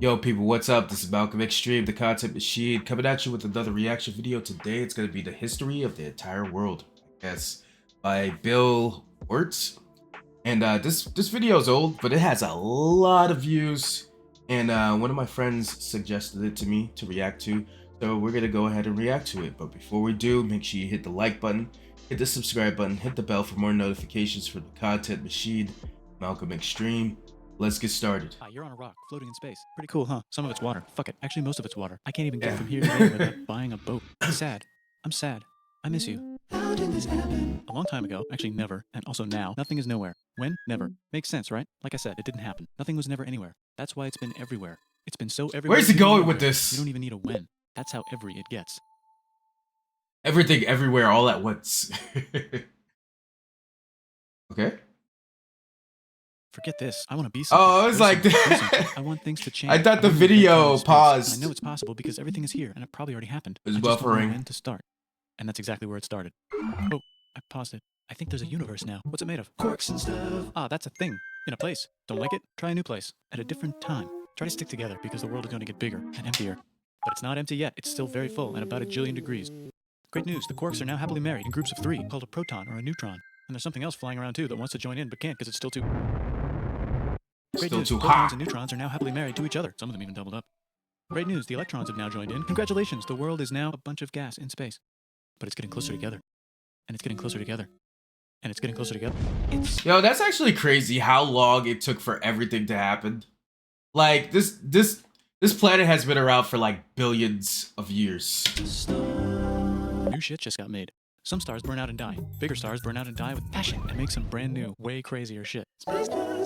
Yo, people, what's up? This is Malcolm Extreme, the content machine, coming at you with another reaction video. Today, it's going to be the history of the entire world, I guess, by Bill Wurtz. And this video is old, but it has a lot of views. And one of my friends suggested it to me to react to, so we're going to go ahead and react to it. But before we do, make sure you hit the like button, hit the subscribe button, hit the bell for more notifications from the content machine, Malcolm Extreme. Let's get started. You're on a rock, floating in space. Pretty cool, huh? Some of it's water. Fuck it. Actually, most of it's water. I can't even get from here to there without buying a boat. I'm sad. I'm sad. I miss you. How did this happen? A long time ago. Actually, never. And also now. Nothing is nowhere. When? Never. Makes sense, right? Like I said, it didn't happen. Nothing was never anywhere. That's why it's been everywhere. It's been so everywhere. Where's he going with this? You don't even need a when. That's how every it gets. Everything, everywhere, all at once. Okay. Forget this. I want to be something. Oh, it's like I want things to change. I thought the video paused. I know it's possible because everything is here and it probably already happened. It's I just don't know buffering. when to start. And that's exactly where it started. Oh, I paused it. I think there's a universe now. What's it made of? Quarks and stuff. Ah, that's a thing. In a place. Don't like it? Try a new place. At a different time. Try to stick together because the world is going to get bigger and emptier. But it's not empty yet. It's still very full and about 1 jillion degrees. Great news. The quarks are now happily married in groups of 3 called a proton or a neutron. And there's something else flying around too that wants to join in but can't because it's still too... Great news, protons and neutrons are now happily married to each other. Some of them even doubled up. Great news, the electrons have now joined in. Congratulations, the world is now a bunch of gas in space. But it's getting closer together. And it's getting closer together. And it's getting closer together. Yo, that's actually crazy how long it took for everything to happen. Like, this planet has been around for like billions of years. New shit just got made. Some stars burn out and die. Bigger stars burn out and die with passion and make some brand new, way crazier shit.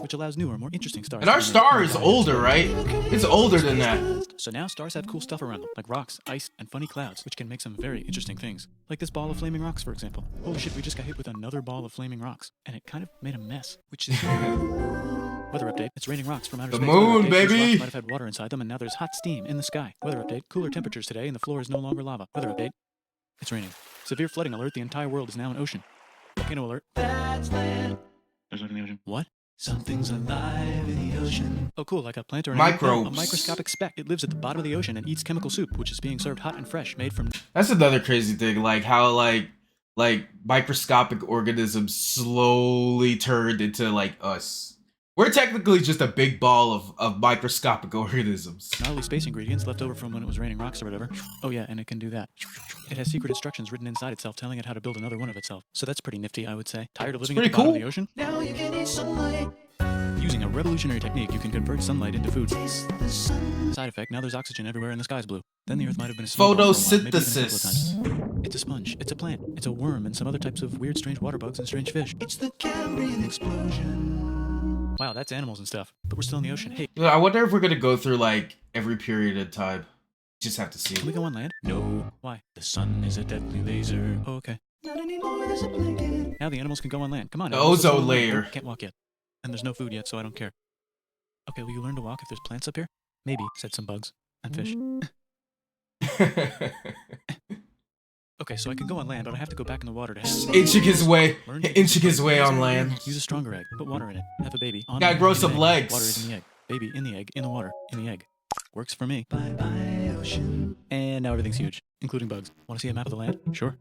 Which allows newer, more interesting stars. And our star is older, right? It's older than that. So now stars have cool stuff around them, like rocks, ice, and funny clouds, which can make some very interesting things. Like this ball of flaming rocks, for example. Holy shit, we just got hit with another ball of flaming rocks. And it kind of made a mess, which is... Weather update, it's raining rocks from outer space. The moon, baby! These rocks might have had water inside them, and now there's hot steam in the sky. Weather update, cooler temperatures today, and the floor is no longer lava. Weather update, it's raining. Severe flooding alert, the entire world is now an ocean. Volcano alert. That's land. There's life in the ocean. What? Something's alive in the ocean. Oh cool, like a plant or an microbes. A microscopic speck. It lives at the bottom of the ocean and eats chemical soup, which is being served hot and fresh, made from... That's another crazy thing, like how like microscopic organisms slowly turned into like us. We're technically just a big ball of microscopic organisms. Gnarly space ingredients left over from when it was raining rocks or whatever. Oh yeah, and it can do that. It has secret instructions written inside itself telling it how to build another one of itself. So that's pretty nifty, I would say. Tired of living at the bottom of the ocean? Now you can eat sunlight. Using a revolutionary technique, you can convert sunlight into food. Side effect, now there's oxygen everywhere and the sky's blue. Then the earth might have been a photosynthesis. It's a sponge, it's a plant, it's a worm, and some other types of weird strange water bugs and strange fish. It's the Cambrian explosion. Wow, that's animals and stuff. But we're still in the ocean. Hey. I wonder if we're gonna go through like every period of time. Just have to see. Can we go on land? No. Why? The sun is a deadly laser. Oh, okay. Not anymore, there's a blanket. Now the animals can go on land. Come on. The ozone layer. Can't walk yet. And there's no food yet, so I don't care. Okay, will you learn to walk if there's plants up here? Maybe, said some bugs. And fish. Okay, so I can go on land, but I have to go back in the water to have... Inching his way on land. Use a stronger egg. Put water in it. Have a baby. Gotta grow some legs. Water is in the egg. Baby in the egg. In the water. In the egg. Works for me. Bye-bye, ocean. And now everything's huge, including bugs. Want to see a map of the land? Sure.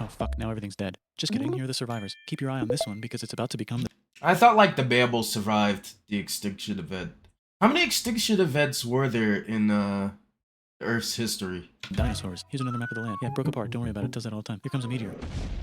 Oh, fuck. Now everything's dead. Just kidding. Here are the survivors. Keep your eye on this one because it's about to become the... I thought, like, the mammals survived the extinction event. How many extinction events were there in, Earth's history? Dinosaurs. Here's another map of the land. Yeah, it broke apart. Don't worry about it. It does that all the time. Here comes a meteor.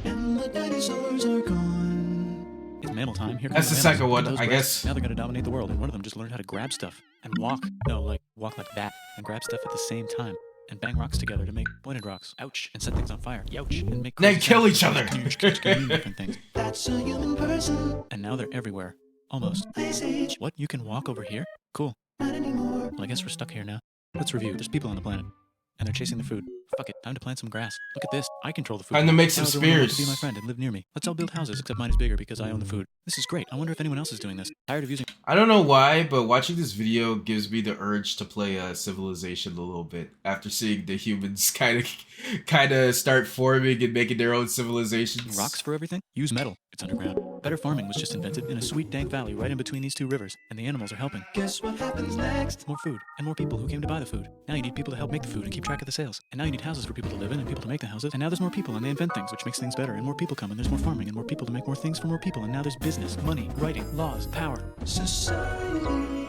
And the dinosaurs are gone. It's mammal time. Here comes That's the second one, I guess. Now they're gonna dominate the world, and one of them just learned how to grab stuff and walk. No, like walk like that and grab stuff at the same time and bang rocks together to make pointed rocks. Ouch! And set things on fire. Youch! And make. Then kill each other. Different things. That's a human person. And now they're everywhere. Almost. Ice Age. What? You can walk over here? Cool. Not anymore. Well, I guess we're stuck here now. Let's review. There's people on the planet. And they're chasing the food. Fuck it, time to plant some grass. Look at this. I control the food. Time to make some Now everyone wants spears. to be my friend and live near me. Let's all build houses, except mine is bigger because I own the food. This is great. I wonder if anyone else is doing this. Tired of using. I don't know why, but watching this video gives me the urge to play Civilization a little bit after seeing the humans kind of start forming and making their own civilizations. Rocks for everything? Use metal. It's underground. Better farming was just invented in a sweet dank valley right in between these two rivers, and the animals are helping. Guess what happens next? More food, and more people who came to buy the food. Now you need people to help make the food and keep track of the sales. And now you need houses for people to live in and people to make the houses. And now there's more people and they invent things, which makes things better. And more people come and there's more farming and more people to make more things for more people. And now there's business, money, writing, laws, power.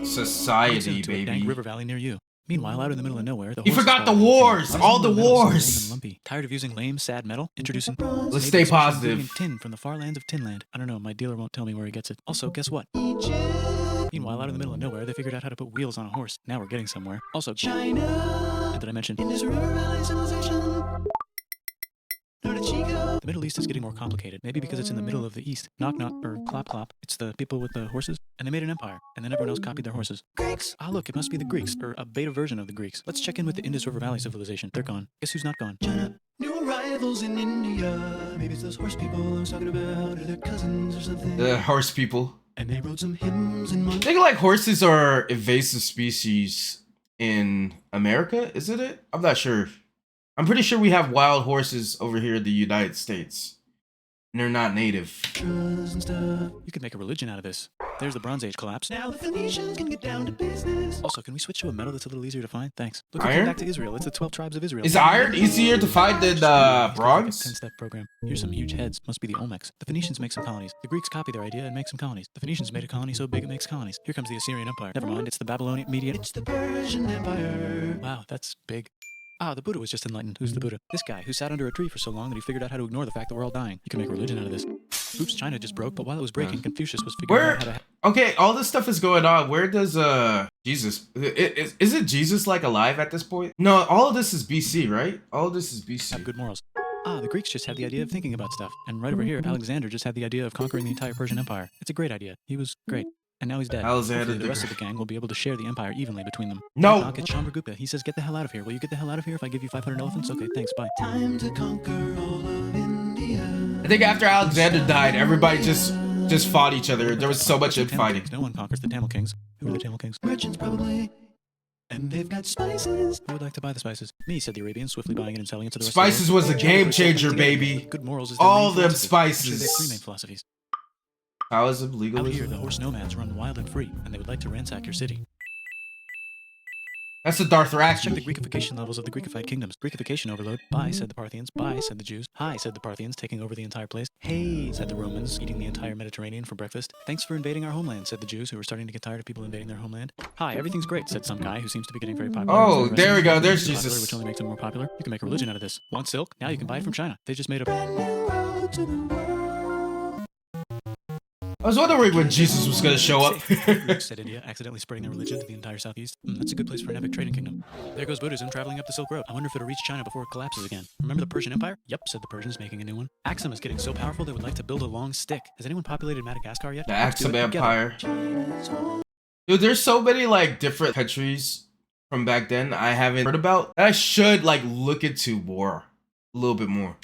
Society, To a dank baby. river valley near you. Meanwhile, out in the middle of nowhere, the You horses forgot the follow wars! you. All the Metal so lame wars! and lumpy. Tired of using lame, sad metal? Introducing Let's stay positive. Tin from the far lands of Tinland. I don't know, my dealer won't tell me where he gets it. Also, guess what? Meanwhile, out in the middle of nowhere, they figured out how to put wheels on a horse. Now we're getting somewhere. Also, China. And did I mention Indus River Valley civilization? The Middle East is getting more complicated. Maybe because it's in the middle of the East. Knock knock, or clop clop. It's the people with the horses. And they made an empire. And then everyone else copied their horses. Greeks! Ah, look, it must be the Greeks. Or a beta version of the Greeks. Let's check in with the Indus River Valley civilization. They're gone. Guess who's not gone? China. New arrivals in India. Maybe it's those horse people I was talking about. Or their cousins or something. The horse people. And they wrote some hymns in I think like horses are invasive species in America, isn't it? I'm not sure. I'm pretty sure we have wild horses over here in the United States. And they're not native. And stuff. You could make a religion out of this. There's the Bronze Age collapse. Now the Phoenicians can get down to business. Also, can we switch to a metal that's a little easier to find? Thanks. Look, we Iron? came back to Israel. It's the 12 tribes of Israel. Is iron easier to find than bronze? 10-step program. Here's some huge heads. Must be the Olmecs. The Phoenicians make some colonies. The Greeks copy their idea and make some colonies. The Phoenicians made a colony so big it makes colonies. Here comes the Assyrian Empire. Never mind, it's the Babylonian Median. It's the Persian Empire. Wow, that's big. Ah, the Buddha was just enlightened. Who's the Buddha? This guy who sat under a tree for so long that he figured out how to ignore the fact that we're all dying. You can make a religion out of this. Oops, China just broke, but while it was breaking, Confucius was figuring out how to... Okay, all this stuff is going on. Where does Jesus... Isn't Jesus like alive at this point? No, all of this is BC, right? All of this is BC. Have good morals. Ah, the Greeks just had the idea of thinking about stuff. And right over here, Alexander just had the idea of conquering the entire Persian Empire. It's a great idea. He was great. And now he's dead. Alexander Hopefully the rest of the gang will be able to share the empire evenly between them. No! Knock, it's Chandragupta. He says, get the hell out of here. Will you get the hell out of here if I give you 500 elephants? Okay, thanks, bye. Time to conquer all of India. I think after Alexander died, everybody just fought each other. There was so much infighting. No one conquers the Tamil Kings. Who are the Tamil Kings? Merchants, probably. And they've got spices. Who would like to buy the spices? Me, said the Arabians, swiftly buying it and selling it to the rest Spices of the world. was a game changer, baby. Good morals is All their main them philosophy. spices. Actually, they have three main philosophies. Taoism, Out legalism. here, the horse nomads run wild and free, and they would like to ransack your city. That's the Let's check the Dothraki. Greekification levels of the Greekified kingdoms. Greekification overload. Bye, said the Parthians. Bye, said the Jews. Hi, said the Parthians, taking over the entire place. Hey, said the Romans, eating the entire Mediterranean for breakfast. Thanks for invading our homeland, said the Jews, who were starting to get tired of people invading their homeland. Hi, everything's great, said some guy who seems to be getting very popular. Oh, Said the there we rest go. of them, There's "Too popular," Jesus. which only makes them more popular. You can make a religion out of this. Want silk? Now you can buy it from China. They just made a brand new road to the world. I was wondering when Jesus was gonna show up. Greeks, said India, accidentally spreading their religion to the entire southeast. That's a good place for an epic trading kingdom. There goes Buddhism traveling up the Silk Road. I wonder if it'll reach China before it collapses again. Remember the Persian Empire? Yep, said the Persians, making a new one. Axum is getting so powerful they would like to build a long stick. Has anyone populated Madagascar yet? The Let's do Axum it together. Empire. Dude, there's so many like different countries from back then I haven't heard about. I should like look into more, a little bit more.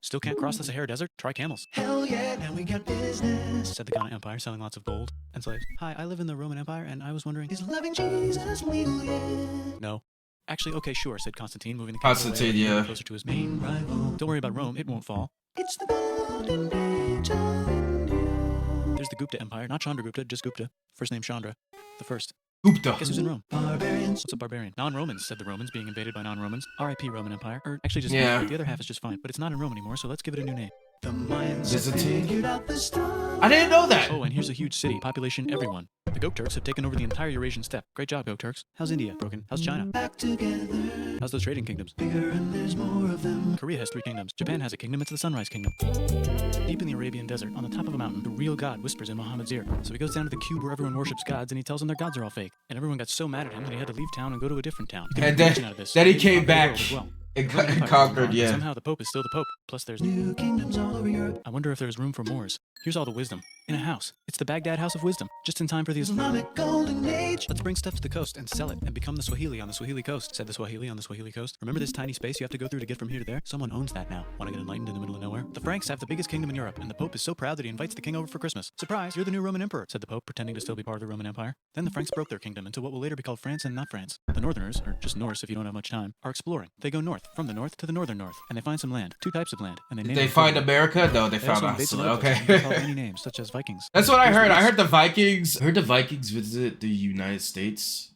Still can't cross the Sahara Desert? Try camels. Hell yeah, now we got business, said the Ghana Empire, selling lots of gold and slaves. Hi, I live in the Roman Empire, and I was wondering, is loving Jesus legal yet? No. Actually, okay, sure, said Constantine, moving the capital Constantine, away yeah. closer to his main rival. Don't worry about Rome, it won't fall. It's the golden age of India. There's the Gupta Empire, not Chandragupta, just Gupta. First name Chandra. The first. Gupta. Guess who's in Rome? Barbarians. What's a barbarian? Non-Romans, said the Romans, being invaded by non-Romans. R.I.P. Roman Empire. Or actually just Yeah. half. The other half is just fine, but it's not in Rome anymore, so let's give it a new name. The Mayans Byzantine. figured out the star. I didn't know that. Oh, and here's a huge city. Population everyone. The Gokturks have taken over the entire Eurasian steppe. Great job, Gokturks. How's India? Broken. How's China? Back together. How's those trading kingdoms? Bigger and there's more of them. Korea has 3 kingdoms. Japan has a kingdom. It's the Sunrise Kingdom. Deep in the Arabian desert, on the top of a mountain, the real God whispers in Muhammad's ear. So he goes down to the cube where everyone worships gods, and he tells them their gods are all fake. And everyone got so mad at him that he had to leave town and go to a different town. You can And make a religion out of this. then he Maybe came conquer the back. world as well. It The Roman Empire conquered, hasn't gone, but yeah. somehow the Pope is still the Pope. Plus, there's new kingdoms all over Europe. I wonder if there's room for Moors. Here's all the wisdom. In a house. It's the Baghdad House of Wisdom. Just in time for the Islamic Golden Age. Let's bring stuff to the coast and sell it and become the Swahili on the Swahili coast, said the Swahili on the Swahili coast. Remember this tiny space you have to go through to get from here to there? Someone owns that now. Want to get enlightened in the middle of nowhere? The Franks have the biggest kingdom in Europe, and the Pope is so proud that he invites the king over for Christmas. Surprise, you're the new Roman Emperor, said the Pope, pretending to still be part of the Roman Empire. Then the Franks broke their kingdom into what will later be called France and not France. The Northerners, or just Norse if you don't have much time, are exploring. They go north, from the north to the northern north, and they find some land. Two types of land, and they name They it find America? No, they found also us. invade some other places, and they call it many names, such as Vikings. That's what I Here's the heard. I list. heard the Vikings. I heard the Vikings visited the United States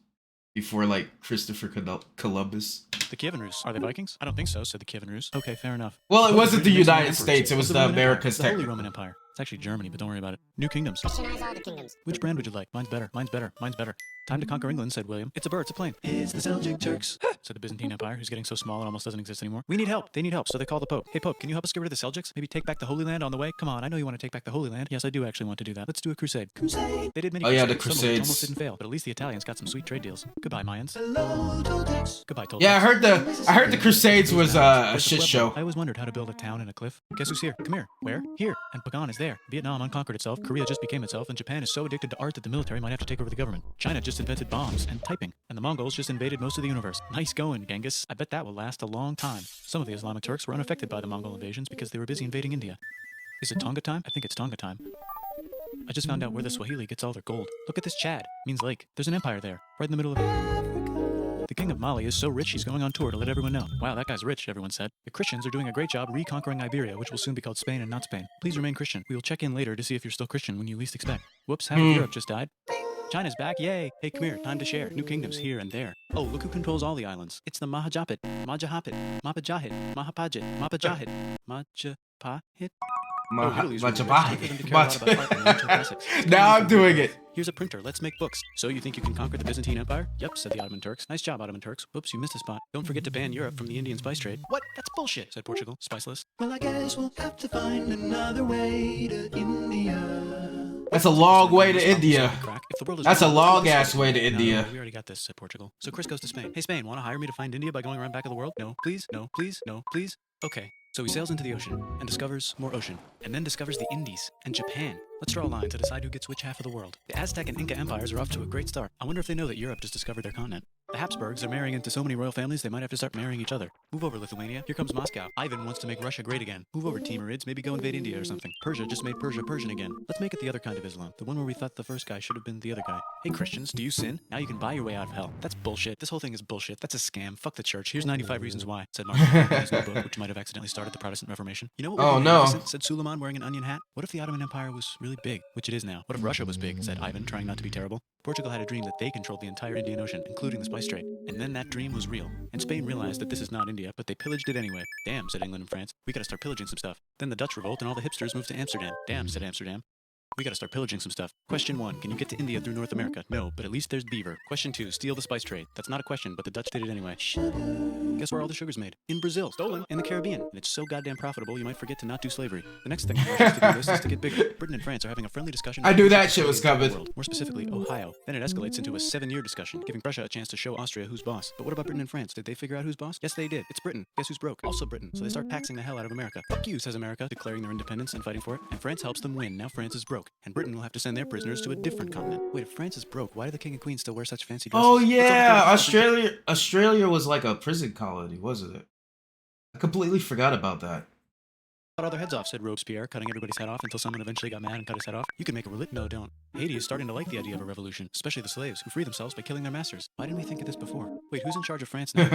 before, like, Christopher Columbus. The Kievan Rus. Are they Vikings? I don't think so, said the Kievan Rus. Okay, fair enough. Well, it Pope wasn't the Benedict United Emperors. States. It was the Roman Empire. Americas, The Holy technically. Roman Empire. It's actually Germany, but don't worry about it. New kingdoms. Christianize all the kingdoms. Which brand would you like? Mine's better. Mine's better. Mine's better. Time to conquer England, said William. It's a bird. It's a plane. It's the Seljuk Turks, said the Byzantine Empire, who's getting so small it almost doesn't exist anymore. We need help. They need help, so they call the Pope. Hey, Pope, can you help us get rid of the Seljuks? Maybe take back the Holy Land on the way? Come on, I know you want to take back the Holy Land. Yes, I do actually want to do that. Let's do a crusade. Crusade! They did many Oh, yeah, the crusades. Some of them crusades. almost didn't fail, but at least the Italians got some sweet trade deals. Goodbye, Mayans. Hello, Toltecs. Goodbye, Toltecs. Yeah, I heard the Crusades was a There's the shit Pueblo. show. I always wondered how to build a town in a cliff. Guess who's here? Come here. Where? Here. And Pagan is there. Vietnam unconquered itself. Korea just became itself. And Japan is so addicted to art that the military might have to take over the government. China just invented bombs and typing. And the Mongols just invaded most of the universe. Nice going, Genghis. I bet that will last a long time. Some of the Islamic Turks were unaffected by the Mongol invasions because they were busy invading India. Is it Tonga time? I think it's Tonga time. I just found out where the Swahili gets all their gold. Look at this Chad. Means lake. There's an empire there. Right in the middle of Africa. The king of Mali is so rich he's going on tour to let everyone know. Wow, that guy's rich, everyone said. The Christians are doing a great job reconquering Iberia, which will soon be called Spain and not Spain. Please remain Christian. We will check in later to see if you're still Christian when you least expect. Whoops, half of Europe just died. China's back, yay! Hey, come here, time to share. New kingdoms here and there. Oh, look who controls all the islands. It's the Mahajapit, Majapahit, Mapajahit, Mahapajit, Mapajahit, Majapahit. Oh, Italy's really rich. Time for them to care a lot about art and ancient classics. Now I'm doing it. Here's a printer. Let's make books. So you think you can conquer the Byzantine Empire? Yep, said the Ottoman Turks. Nice job, Ottoman Turks. Whoops, you missed a spot. Don't forget to ban Europe from the Indian spice trade. What? That's bullshit, said Portugal, spiceless. Well, I guess we'll have to find another way to India. That's a long way to India. If the world is That's a wrong, long let's ass go. way to No, India. we already got this, said Portugal. So Chris goes to Spain. Hey, Spain, want to hire me to find India by going around back of the world? No, please, no, please, no, please. Okay. So he sails into the ocean and discovers more ocean, and then discovers the Indies and Japan. Let's draw a line to decide who gets which half of the world. The Aztec and Inca empires are off to a great start. I wonder if they know that Europe just discovered their continent. The Habsburgs are marrying into so many royal families they might have to start marrying each other. Move over, Lithuania. Here comes Moscow. Ivan wants to make Russia great again. Move over, Timurids. Maybe go invade India or something. Persia just made Persia Persian again. Let's make it the other kind of Islam. The one where we thought the first guy should have been the other guy. Hey, Christians, do you sin? Now you can buy your way out of hell. That's bullshit. This whole thing is bullshit. That's a scam. Fuck the church. Here's 95 reasons why, said Martin Luther in his new book, which might have accidentally started the Protestant Reformation. You know what would Oh, be no. magnificent, said Suleiman wearing an onion hat. What if the Ottoman Empire was really big, which it is now? What if Russia was big, said Ivan, trying not to be terrible. Portugal had a dream that they controlled the entire Indian Ocean, including the spice trade. And then that dream was real. And Spain realized that this is not India, but they pillaged it anyway. Damn, said England and France. We gotta start pillaging some stuff. Then the Dutch revolt and all the hipsters moved to Amsterdam. Damn, said Amsterdam. We gotta start pillaging some stuff. Question 1, can you get to India through North America? No, but at least there's beaver. Question 2, steal the spice trade. That's not a question, but the Dutch did it anyway. Guess where all the sugar's made? In Brazil. Stolen. In the Caribbean. And it's so goddamn profitable you might forget to not do slavery. The next thing on Russia's to-do list is to get bigger. Britain and France are having a friendly discussion. I knew that shit was coming. World. More specifically, Ohio. Then it escalates into a 7-year discussion, giving Prussia a chance to show Austria who's boss. But what about Britain and France? Did they figure out who's boss? Yes, they did. It's Britain. Guess who's broke? Also Britain. So they start taxing the hell out of America. Fuck you, says America, declaring their independence and fighting for it. And France helps them win. Now France is broke. And Britain will have to send their prisoners to a different continent. Wait, if France is broke, why do the king and queen still wear such fancy dresses? Oh What's all the yeah, thing- Australia was like a prison colony, wasn't it? I completely forgot about that. Cut all their heads off, said Robespierre, cutting everybody's head off until someone eventually got mad and cut his head off. You can make a religion. No, don't. Haiti is starting to like the idea of a revolution, especially the slaves, who free themselves by killing their masters. Why didn't we think of this before? Wait, who's in charge of France now?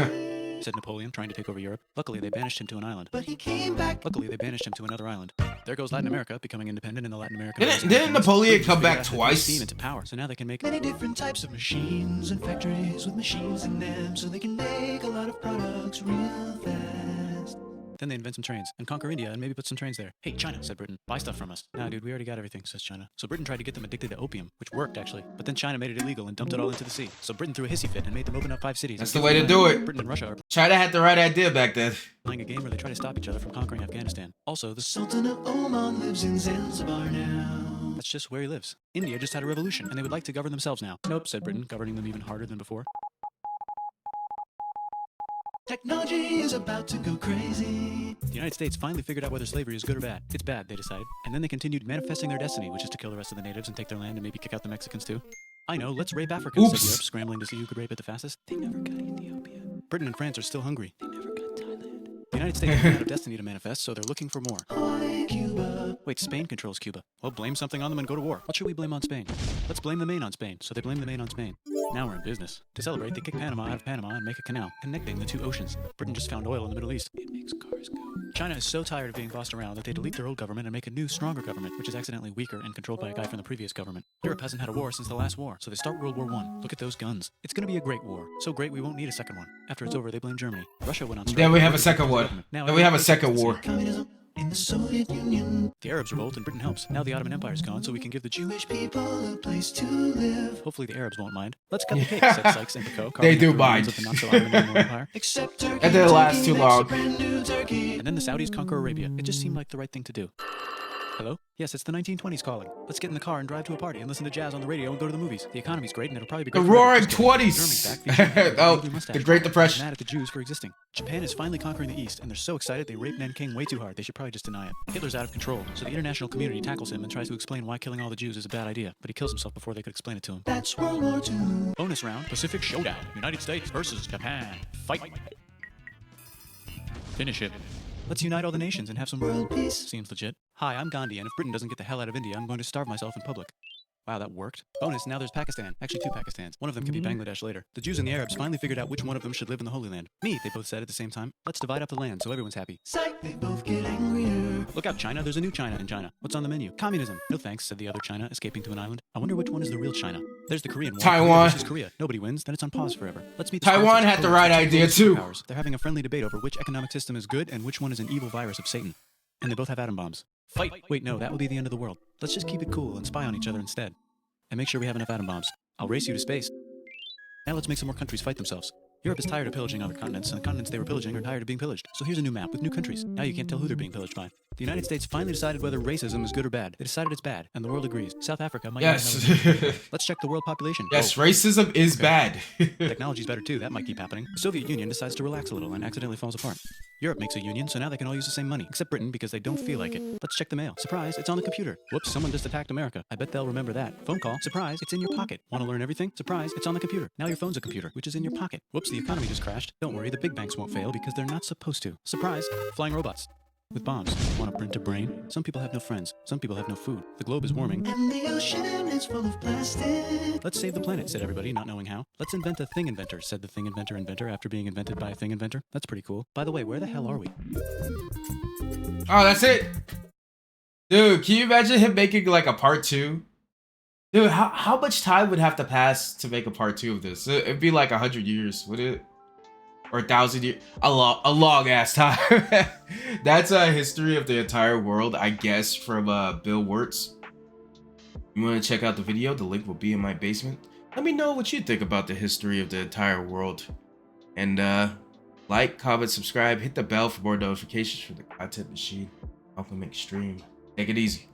Said Napoleon, trying to take over Europe. Luckily, they banished him to an island. But he came back. Luckily, they banished him to another island. There goes Latin America, becoming independent in the Latin American. Didn't Napoleon come back twice? Steam into power, so now they can make many different types of machines and factories with machines in them, so they can make a lot of products real fast. Then they invent some trains and conquer India and maybe put some trains there. Hey, China, said Britain, buy stuff from us. Nah, dude, we already got everything, says China. So Britain tried to get them addicted to opium, which worked actually. But then China made it illegal and dumped it all into the sea. So Britain threw a hissy fit and made them open up 5 cities. That's the way to do it. Britain and Russia are China had the right idea back then. playing a game where they try to stop each other from conquering Afghanistan. Also, the Sultan of Oman lives in Zanzibar now. That's just where he lives. India just had a revolution, and they would like to govern themselves now. Nope, said Britain, governing them even harder than before. Technology is about to go crazy. The United States finally figured out whether slavery is good or bad. It's bad, they decided. And then they continued manifesting their destiny, which is to kill the rest of the natives and take their land and maybe kick out the Mexicans too. I know, let's rape Africans, said Europe, scrambling to see who could rape it the fastest. They never got Ethiopia. Britain and France are still hungry. They never got Thailand. The United States ran out of destiny to manifest, so they're looking for more. Cuba. Wait, Spain controls Cuba. Well, blame something on them and go to war. What should we blame on Spain? Let's blame the Maine on Spain. So they blame the Maine on Spain. Now we're in business. To celebrate, they kick Panama out of Panama and make a canal, connecting the two oceans. Britain just found oil in the Middle East. It makes cars go. China is so tired of being bossed around that they delete their old government and make a new, stronger government, which is accidentally weaker and controlled by a guy from the previous government. Europe hasn't had a war since the last war, so they start World War I. Look at those guns. It's gonna be a great war. So great we won't need a second one. After it's over, they blame Germany. Russia went on strike. Then we have a second one. Then we have a second war. Communism in the Soviet Union. The Arabs revolt and Britain helps. Now the Ottoman Empire's gone, so we can give the Jewish people a place to live. Hopefully the Arabs won't mind. Let's cut the cake, said Sykes and Picot. They do mind. Of the not-so-Ottoman Empire. Except Turkey, And then it lasts too long. And then the Saudis conquer Arabia. It just seemed like the right thing to do. Hello? Yes, it's the 1920s calling. Let's get in the car and drive to a party and listen to jazz on the radio and go to the movies. The economy's great and it'll probably be The great. Roaring 20s. Oh, the Great Depression. Mad at the Jews for existing. Japan is finally conquering the East, and they're so excited they raped Nanking way too hard. They should probably just deny it. Hitler's out of control, so the international community tackles him and tries to explain why killing all the Jews is a bad idea, but he kills himself before they could explain it to him. That's World War II. Bonus round: Pacific Showdown. United States versus Japan. Fight. Finish it. Let's unite all the nations and have some world peace. Seems legit. Hi, I'm Gandhi, and if Britain doesn't get the hell out of India, I'm going to starve myself in public. Wow, that worked. Bonus, now there's Pakistan. Actually, two Pakistans. One of them could be Bangladesh later. The Jews and the Arabs finally figured out which one of them should live in the Holy Land. Me, they both said at the same time. Let's divide up the land so everyone's happy. Psych, they both get angrier. Look out, China. There's a new China in China. What's on the menu? Communism. No thanks, said the other China, escaping to an island. I wonder which one is the real China. There's the Korean war. Taiwan. Korea versus Korea. Nobody wins, then it's on pause forever. Let's meet the Taiwan Spartans. had the right idea too. They're having a friendly debate over which economic system is good and which one is an evil virus of Satan. And they both have atom bombs. Fight! Wait, no, that would be the end of the world. Let's just keep it cool and spy on each other instead. And make sure we have enough atom bombs. I'll race you to space. Now let's make some more countries fight themselves. Europe is tired of pillaging other continents, and the continents they were pillaging are tired of being pillaged. So here's a new map with new countries. Now you can't tell who they're being pillaged by. The United States finally decided whether racism is good or bad. They decided it's bad, and the world agrees. South Africa might Yes. Let's check the world population. Yes, Whoa. racism is bad. Technology's better too, that might keep happening. The Soviet Union decides to relax a little and accidentally falls apart. Europe makes a union, so now they can all use the same money, except Britain because they don't feel like it. Let's check the mail. Surprise, it's on the computer. Whoops, someone just attacked America. I bet they'll remember that. Phone call. Surprise, it's in your pocket. Want to learn everything? Surprise, it's on the computer. Now your phone's a computer, which is in your pocket. Whoops, the economy just crashed. Don't worry, the big banks won't fail because they're not supposed to. Surprise, flying robots. With bombs. Want to print a brain? Some people have no friends. Some people have no food. The globe is warming. And the ocean is full of plastic. Let's save the planet, said everybody, not knowing how. Let's invent a thing inventor, said the thing inventor after being invented by a thing inventor. That's pretty cool. By the way, where the hell are we? Oh, that's it. Dude, can you imagine him making like a part 2? Dude, how much time would have to pass to make a part 2 of this? It'd be like 100 years, would it? Or 1,000 years? A long ass time. That's a history of the entire world, I guess, from Bill Wurtz. You want to check out the video? The link will be in my basement. Let me know what you think about the history of the entire world. And like, comment, subscribe, hit the bell for more notifications from the Content Machine. Malcolm Extreme. Take it easy.